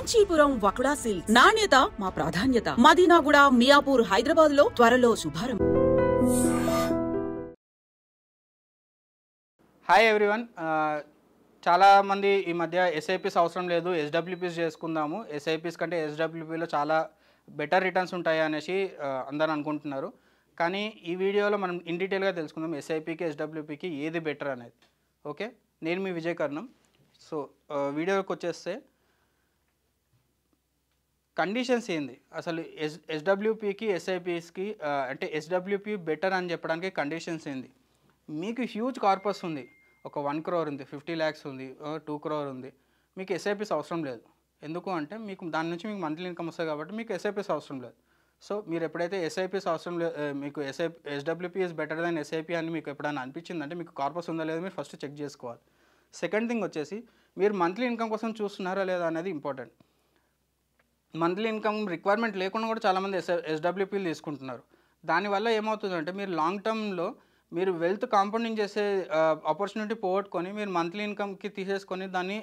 Kanchipuram వకుడా silks నాణ్యత మా ప్రాధాన్యత. మదీనాగూడ, మియాపూర్, హైదరాబాద్ లో త్వరలో శుభారంభం. Hi everyone. చాలా మంది ఈ మధ్య ఎస్ఐపిస్ అవసరం లేదు, ఎస్డబ్ల్యూపీస్ చేసుకుందాము, ఎస్ఐపిస్ కంటే ఎస్డబ్ల్యూపీలో చాలా బెటర్ రిటర్న్స్ ఉంటాయి అనేసి అందరూ అనుకుంటున్నారు. కానీ ఈ వీడియోలో మనం ఇన్ డీటెయిల్గా తెలుసుకుందాం ఎస్ఐపికి ఎస్డబ్ల్యూపీకి ఏది బెటర్ అనేది. ఓకే, నేను మీ విజయ్ కర్ణం. సో వీడియోకి వచ్చేస్తే కండిషన్స్ ఏంది అసలు ఎస్డబ్ల్యూపీకి ఎస్ఐపిస్కి అంటే ఎస్డబ్ల్యూపీ బెటర్ అని చెప్పడానికి కండిషన్స్ ఏంది? మీకు హ్యూజ్ కార్పస్ ఉంది, ఒక 1 crore ఉంది, 50 lakhs ఉంది, 2 crore ఉంది, మీకు ఎస్ఐపిస్ అవసరం లేదు. ఎందుకు అంటే మీకు దాని నుంచి మీకు మంత్లీ ఇన్కమ్ వస్తుంది కాబట్టి మీకు ఎస్ఐపిస్ అవసరం లేదు. సో మీరు ఎప్పుడైతే ఎస్ఐపిస్ అవసరం లేదు, మీకు SWP is better than SIP అని మీకు ఎప్పుడైనా అనిపించిందంటే మీకు కార్పస్ ఉందా లేదా మీరు ఫస్ట్ చెక్ చేసుకోవాలి. సెకండ్ థింగ్ వచ్చేసి మీరు మంత్లీ ఇన్కమ్ కోసం చూస్తున్నారా లేదా అనేది ఇంపార్టెంట్. మంత్లీ ఇన్కమ్ రిక్వైర్మెంట్ లేకుండా కూడా చాలామంది ఎస్డబ్ల్యూపీలు తీసుకుంటున్నారు. దానివల్ల ఏమవుతుందంటే మీరు లాంగ్ టర్మ్లో మీరు వెల్త్ కాంపౌండింగ్ చేసే ఆపర్చునిటీ పోగొట్టుకొని మీరు మంత్లీ ఇన్కమ్కి తీసేసుకొని దాన్ని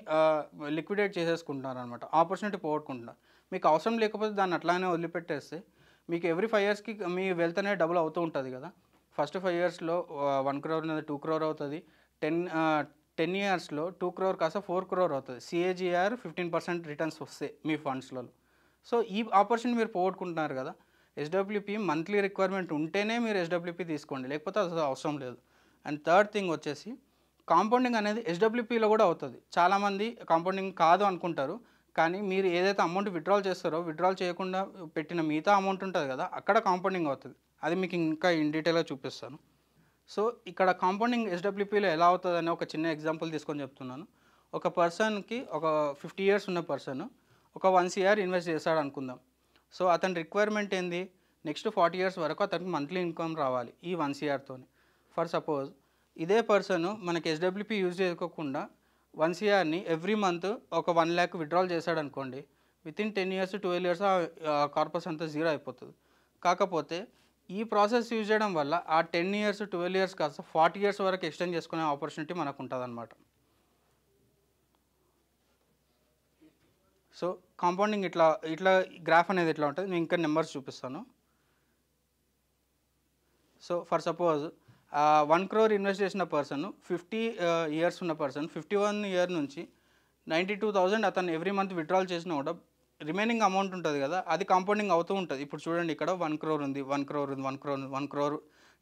లిక్విడేట్ చేసేసుకుంటున్నారు అనమాట. ఆపర్చునిటీ పోగొట్టుకుంటున్నారు. మీకు అవసరం లేకపోతే దాన్ని అట్లానే వదిలిపెట్టేస్తే మీకు ఎవ్రీ 5 yearsకి మీ వెల్త్ అనేది డబుల్ అవుతూ ఉంటుంది కదా. ఫస్ట్ 5 yearsలో 1 crore అనేది 2 crore అవుతుంది. 10 yearsలో 2 crore కాస్త 4 crore అవుతుంది. సిఏజీఆర్ 15% రిటర్న్స్ వస్తాయి మీ ఫండ్స్లలో. సో ఈ ఆపర్చునిటీ మీరు పోగొట్టుకుంటున్నారు కదా. ఎస్డబ్ల్యూపీ మంత్లీ రిక్వైర్మెంట్ ఉంటేనే మీరు ఎస్డబ్ల్యూపీ తీసుకోండి, లేకపోతే అసలు అవసరం లేదు. అండ్ థర్డ్ థింగ్ వచ్చేసి కాంపౌండింగ్ అనేది ఎస్డబ్ల్యూపీలో కూడా అవుతుంది. చాలామంది కాంపౌండింగ్ కాదు అనుకుంటారు, కానీ మీరు ఏదైతే అమౌంట్ విత్డ్రాల్ చేస్తారో విత్డ్రాల్ చేయకుండా పెట్టిన మిగతా అమౌంట్ ఉంటుంది కదా, అక్కడ కాంపౌండింగ్ అవుతుంది. అది మీకు ఇంకా ఇన్ డీటెయిల్గా చూపిస్తాను. సో ఇక్కడ కాంపౌండింగ్ ఎస్డబ్ల్యూపీలో ఎలా అవుతుంది అనే ఒక చిన్న ఎగ్జాంపుల్ తీసుకొని చెప్తున్నాను. ఒక పర్సన్కి ఒక 50 years ఉన్న పర్సన్ ఒక 1 crore ఇన్వెస్ట్ చేశాడు అనుకుందాం. సో అతని రిక్వైర్మెంట్ ఏంది, నెక్స్ట్ 40 years వరకు అతనికి మంత్లీ ఇన్కమ్ రావాలి ఈ 1 crore. ఫర్ సపోజ్ ఇదే పర్సన్ మనకి ఎస్డబ్ల్యూపీ యూజ్ చేసుకోకుండా 1 crore ఎవ్రీ మంత్ ఒక 1 lakh విత్డ్రాల్ చేశాడు అనుకోండి. వితిన్ 10 years 12 years కార్పస్ అంతా జీరో అయిపోతుంది. కాకపోతే ఈ ప్రాసెస్ యూజ్ చేయడం వల్ల ఆ 10 years 12 years కాస్త 40 years వరకు ఎక్స్టెండ్ చేసుకునే ఆపర్చునిటీ మనకు ఉంటుంది అనమాట. సో కాంపౌండింగ్ ఇట్లా గ్రాఫ్ అనేది ఎట్లా ఉంటుంది, నేను ఇంకా నెంబర్స్ చూపిస్తాను. So for suppose 1 crore invest చేసిన పర్సన్ 50 years ఉన్న పర్సన్ 51 year నుంచి 92,000 అతను ఎవ్రీ మంత్ విత్డ్రాల్ చేసినా కూడా రిమైనింగ్ అమౌంట్ ఉంటుంది కదా, అది కాంపౌండింగ్ అవుతూ ఉంటుంది. ఇప్పుడు చూడండి, ఇక్కడ 1 crore ఉంది, 1 crore ఉంది, 1 crore ఉంది, 1 crore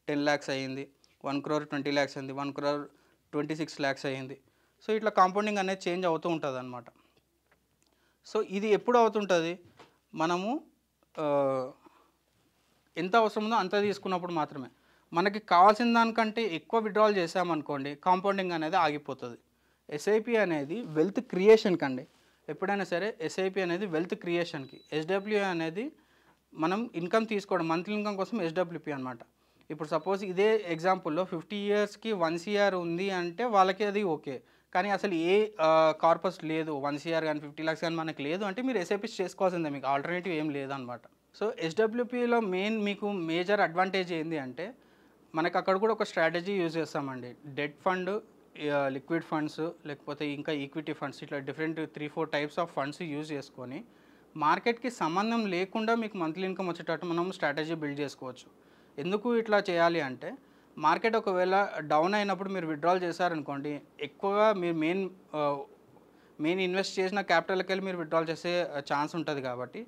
10 lakhs అయ్యింది, 1 crore 20 lakhs అయింది, 1 crore 26 lakhs అయ్యింది. సో ఇట్లా కాంపౌండింగ్ అనేది చేంజ్ అవుతూ ఉంటుంది అనమాట. సో ఇది ఎప్పుడు అవుతుంటుంది, మనము ఎంత అవసరం ఉందో అంత తీసుకున్నప్పుడు మాత్రమే. మనకి కావాల్సిన దానికంటే ఎక్కువ విత్డ్రాల్ చేసామనుకోండి, కాంపౌండింగ్ అనేది ఆగిపోతుంది. ఎస్ఐపి అనేది వెల్త్ క్రియేషన్కి అండి. ఎప్పుడైనా సరే ఎస్ఐపి అనేది వెల్త్ క్రియేషన్కి, ఎస్డబ్ల్యూ అనేది మనం ఇన్కమ్ తీసుకోవడం, మంత్లీ ఇన్కమ్ కోసం ఎస్డబ్ల్యూపీ అనమాట. ఇప్పుడు సపోజ్ ఇదే ఎగ్జాంపుల్లో 50 yearsకి 1 crore ఉంది అంటే వాళ్ళకి అది ఓకే. కానీ అసలు ఏ కార్పస్ లేదు, 1 crore కానీ 50 lakhs కానీ మనకు లేదు అంటే మీరు ఎస్ఐపిస్ చేసుకోవాల్సిందే, మీకు ఆల్టర్నేటివ్ ఏం లేదనమాట. సో ఎస్డబ్ల్యూపీలో మీకు మేజర్ అడ్వాంటేజ్ ఏంటి అంటే మనకు అక్కడ కూడా ఒక స్ట్రాటజీ యూజ్ చేస్తామండి. డెట్ ఫండ్, లిక్విడ్ ఫండ్స్, లేకపోతే ఇంకా ఈక్విటీ ఫండ్స్, ఇట్లా different 3-4 types of funds use చేసుకొని మార్కెట్కి సంబంధం లేకుండా మీకు మంత్లీ ఇన్కమ్ వచ్చేటట్టు మనం స్ట్రాటజీ బిల్డ్ చేసుకోవచ్చు. ఎందుకు ఇట్లా చేయాలి అంటే మార్కెట్ ఒకవేళ డౌన్ అయినప్పుడు మీరు విత్డ్రాల్ చేశారనుకోండి, ఎక్కువగా మీరు మెయిన్ ఇన్వెస్ట్ చేసిన క్యాపిటల్కి వెళ్ళి మీరు విత్డ్రాల్ చేసే ఛాన్స్ ఉంటుంది. కాబట్టి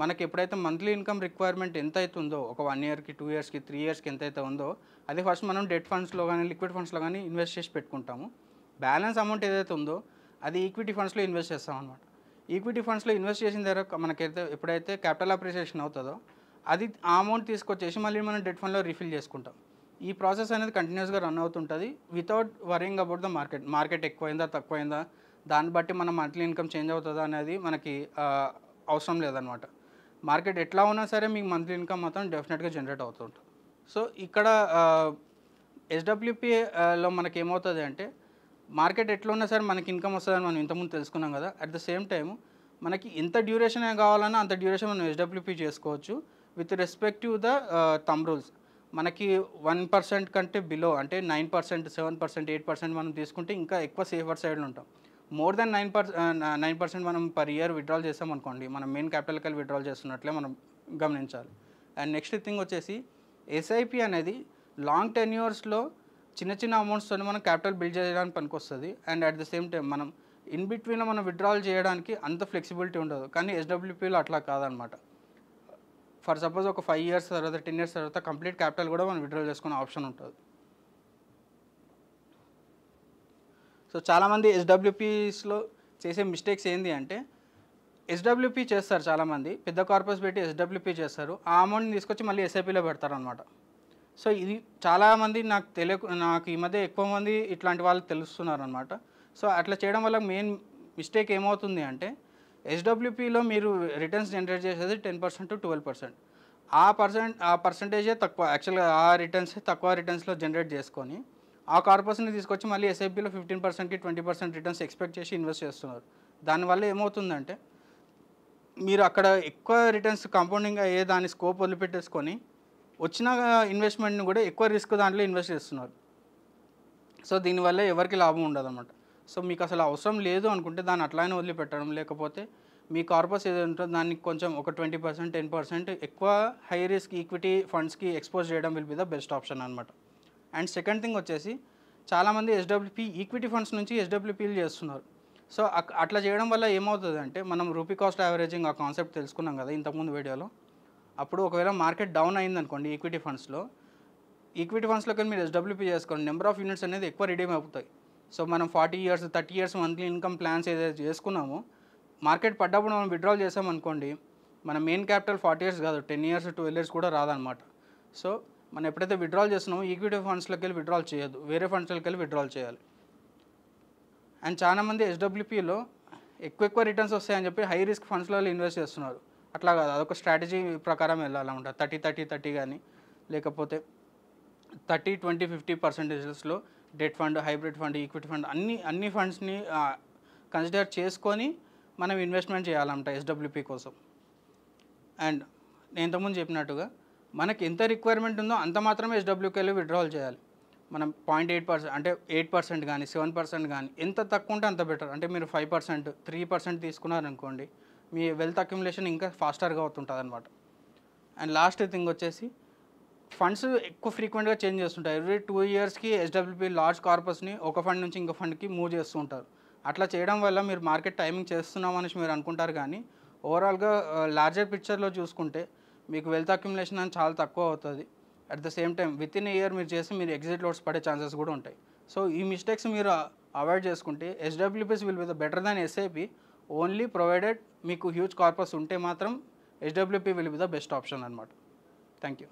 మనకి ఎప్పుడైతే మంత్లీ ఇన్కమ్ రిక్వైర్మెంట్ ఎంత అవుతుందో, ఒక 1 yearకి 2 yearsకి 3 yearsకి ఎంత అయితే ఉందో అది ఫస్ట్ మనం డెట్ ఫండ్స్లో కానీ లిక్విడ్ ఫండ్స్లో కానీ ఇన్వెస్ట్ చేసి పెట్టుకుంటాము. బ్యాలెన్స్ అమౌంట్ ఏదైతే ఉందో అది ఈక్విటీ ఫండ్స్లో ఇన్వెస్ట్ చేస్తాం అనమాట. ఈక్విటీ ఫండ్స్లో ఇన్వెస్ట్ చేసిన తర్వాత మనకైతే ఎప్పుడైతే క్యాపిటల్ అప్రిసియేషన్ అవుతుందో అది ఆ అమౌంట్ తీసుకొచ్చేసి మళ్ళీ మనం డెట్ ఫండ్లో రీఫిల్ చేసుకుంటాం. ఈ ప్రాసెస్ అనేది కంటిన్యూస్గా రన్ అవుతుంటుంది without worrying about the market ఎక్కువైందా తక్కువైందా దాన్ని బట్టి మన మంత్లీ ఇన్కమ్ చేంజ్ అవుతుందా అనేది మనకి అవసరం లేదనమాట. మార్కెట్ ఎట్లా ఉన్నా సరే మీకు మంత్లీ ఇన్కమ్ మాత్రం డెఫినెట్గా జనరేట్ అవుతుంటుంది. సో ఇక్కడ ఎస్డబ్ల్యూపీలో మనకి ఏమవుతుంది అంటే మార్కెట్ ఎట్లా ఉన్నా సరే మనకి ఇన్కమ్ వస్తుందని మనం ఇంతకుముందు తెలుసుకున్నాం కదా. అట్ ద సేమ్ టైం మనకి ఎంత డ్యూరేషన్ కావాలన్నా అంత డ్యూరేషన్ మనం ఎస్డబ్ల్యూపీ చేసుకోవచ్చు with respective the thumb rules. మనకి 1% కంటే బిలో అంటే 9%, 7%, 8% మనం తీసుకుంటే ఇంకా ఎక్కువ సేఫర్ సైడ్లో ఉంటాం. మోర్ దెన్ 9% మనం పర్ ఇయర్ విత్డ్రాల్ చేస్తాం అనుకోండి, మనం మెయిన్ క్యాపిటల్కి వెళ్ళి విత్డ్రాల్ చేస్తున్నట్లే మనం గమనించాలి. అండ్ నెక్స్ట్ థింగ్ వచ్చేసి ఎస్ఐపి అనేది లాంగ్ టెన్యూర్స్లో చిన్న చిన్న అమౌంట్స్తో మనం క్యాపిటల్ బిల్డ్ చేయడానికి పనికొస్తుంది. And at the same time మనం ఇన్ బిట్వీన్లో మనం విత్డ్రాల్ చేయడానికి అంత ఫ్లెక్సిబిలిటీ ఉండదు. కానీ ఎస్డబ్ల్యూపీలో అట్లా కాదనమాట. ఫర్ సపోజ్ ఒక 5 years తర్వాత 10 years తర్వాత కంప్లీట్ క్యాపిటల్ కూడా మనం విత్డ్రాల్ చేసుకునే ఆప్షన్ ఉంటుంది. సో చాలామంది ఎస్డబ్ల్యూపీస్లో చేసే మిస్టేక్స్ ఏంటి అంటే, ఎస్డబ్ల్యూపీ చేస్తారు చాలామంది, పెద్ద కార్పస్ పెట్టి ఎస్డబ్ల్యూపీ చేస్తారు, ఆ అమౌంట్ని తీసుకొచ్చి మళ్ళీ ఎస్ఐపీలో పెడతారనమాట. సో ఇది చాలామంది నాకు ఈ మధ్య ఎక్కువ మంది ఇట్లాంటి వాళ్ళు తెలుస్తున్నారు అనమాట. సో అట్లా చేయడం వల్ల మెయిన్ మిస్టేక్ ఏమవుతుంది అంటే, ఎస్డబ్ల్యూపీలో మీరు రిటర్న్స్ జనరేట్ చేసేది 10% to 12%. ఆ పర్సంటేజే తక్కువ, యాక్చువల్గా ఆ రిటర్న్సే తక్కువ రిటర్న్స్లో జనరేట్ చేసుకొని ఆ కార్పస్ని తీసుకొచ్చి మళ్ళీ ఎస్ఐపీలో 15%కి 20% రిటర్న్స్ ఎక్స్పెక్ట్ చేసి ఇన్వెస్ట్ చేస్తున్నారు. దానివల్ల ఏమవుతుందంటే, మీరు అక్కడ ఎక్కువ రిటర్న్స్ కాంపౌండింగ్ అయ్యే దాని స్కోప్ వదిలిపెట్టేసుకొని వచ్చిన ఇన్వెస్ట్మెంట్ని కూడా ఎక్కువ రిస్క్ దాంట్లో ఇన్వెస్ట్ చేస్తున్నారు. సో దీనివల్ల ఎవరికి లాభం ఉండదు అన్నమాట. సో మీకు అసలు అవసరం లేదు అనుకుంటే దాన్ని అట్లానే వదిలిపెట్టడం, లేకపోతే మీ కార్పస్ ఏదో ఉంటుందో దాన్ని కొంచెం ఒక 20%, 10% ఎక్కువ హై రిస్క్ ఈక్విటీ ఫండ్స్కి ఎక్స్పోజ్ చేయడం will be the best option అనమాట. అండ్ సెకండ్ థింగ్ వచ్చేసి, చాలామంది ఎస్డబ్ల్యూపీ ఈక్విటీ ఫండ్స్ నుంచి ఎస్డబ్ల్యూపీలు చేస్తున్నారు. సో అట్లా చేయడం వల్ల ఏమవుతుంది అంటే, మనం రూపీ కాస్ట్ యావరేజింగ్ ఆ కాన్సెప్ట్ తెలుసుకున్నాం కదా ఇంతకుముందు వీడియోలో. అప్పుడు ఒకవేళ మార్కెట్ డౌన్ అయిందనుకోండి ఈక్విటీ ఫండ్స్లోకి మీరు ఎస్డబ్ల్యూపీ చేసుకోండి, నెంబర్ ఆఫ్ యూనిట్స్ అనేది ఎక్కువ రిడీమ్ అవుతాయి. సో మనం 40 years 30 years monthly income plans ఏదైతే చేసుకున్నామో, మార్కెట్ పడ్డప్పుడు మనం విత్డ్రాల్ చేసామనుకోండి, మన మెయిన్ క్యాపిటల్ 40 years కాదు 10 years 12 years కూడా రాదనమాట. సో మనం ఎప్పుడైతే విత్డ్రాల్ చేస్తున్నామో ఈక్విటీ ఫండ్స్లోకి వెళ్ళి విత్డ్రాల్ చేయొద్దు, వేరే ఫండ్స్లోకి వెళ్ళి విత్డ్రాల్ చేయాలి. అండ్ చాలామంది ఎస్డబ్ల్యూపీలో ఎక్కువ రిటర్న్స్ వస్తాయని చెప్పి హై రిస్క్ ఫండ్స్లో ఇన్వెస్ట్ చేస్తున్నారు. అట్లా కాదు, అదొక స్ట్రాటజీ ప్రకారం వెళ్ళాలన్నమాట. 30-30-30 కానీ, లేకపోతే 30-20-50% debt fund, hybrid fund, equity fund అన్ని ఫండ్స్ని కన్సిడర్ చేసుకొని మనం ఇన్వెస్ట్మెంట్ చేయాలంట ఎస్డబ్ల్యూపీ కోసం. అండ్ నేను ఇంతకుముందు చెప్పినట్టుగా మనకి ఎంత రిక్వైర్మెంట్ ఉందో అంత మాత్రమే ఎస్డబ్ల్యూకి వెళ్ళి విత్డ్రాల్ చేయాలి. మనం 0.8% అంటే 8% కానీ 7% కానీ ఎంత తక్కువ ఉంటే అంత బెటర్. అంటే మీరు 5%, 3% తీసుకున్నారనుకోండి, మీ వెల్త్ అక్యుములేషన్ ఇంకా ఫాస్టర్గా అవుతుంటుంది అనమాట. అండ్ లాస్ట్ థింగ్ వచ్చేసి, ఫండ్స్ ఎక్కువ ఫ్రీక్వెంట్గా చేంజ్ చేస్తుంటారు. ఎవ్రీ 2 yearsకి ఎస్డబ్ల్యూపీ లార్జ్ కార్పస్ని ఒక ఫండ్ నుంచి ఇంకో ఫండ్కి మూవ్ చేస్తూ ఉంటారు. అట్లా చేయడం వల్ల మీరు మార్కెట్ టైమింగ్ చేస్తున్నామని మీరు అనుకుంటారు, కానీ ఓవరాల్గా లార్జర్ పిక్చర్లో చూసుకుంటే మీకు వెల్త్ అక్యుములేషన్ అని చాలా తక్కువ అవుతుంది. At the same time with in year మీరు చేసి మీరు ఎగ్జిట్ లోడ్స్ పడే ఛాన్సెస్ కూడా ఉంటాయి. సో ఈ మిస్టేక్స్ మీరు అవాయిడ్ చేసుకుంటే SWPs will be the better than SIP, only provided మీకు హ్యూజ్ కార్పస్ ఉంటే మాత్రం SWP will be the best option అనమాట. Thank you.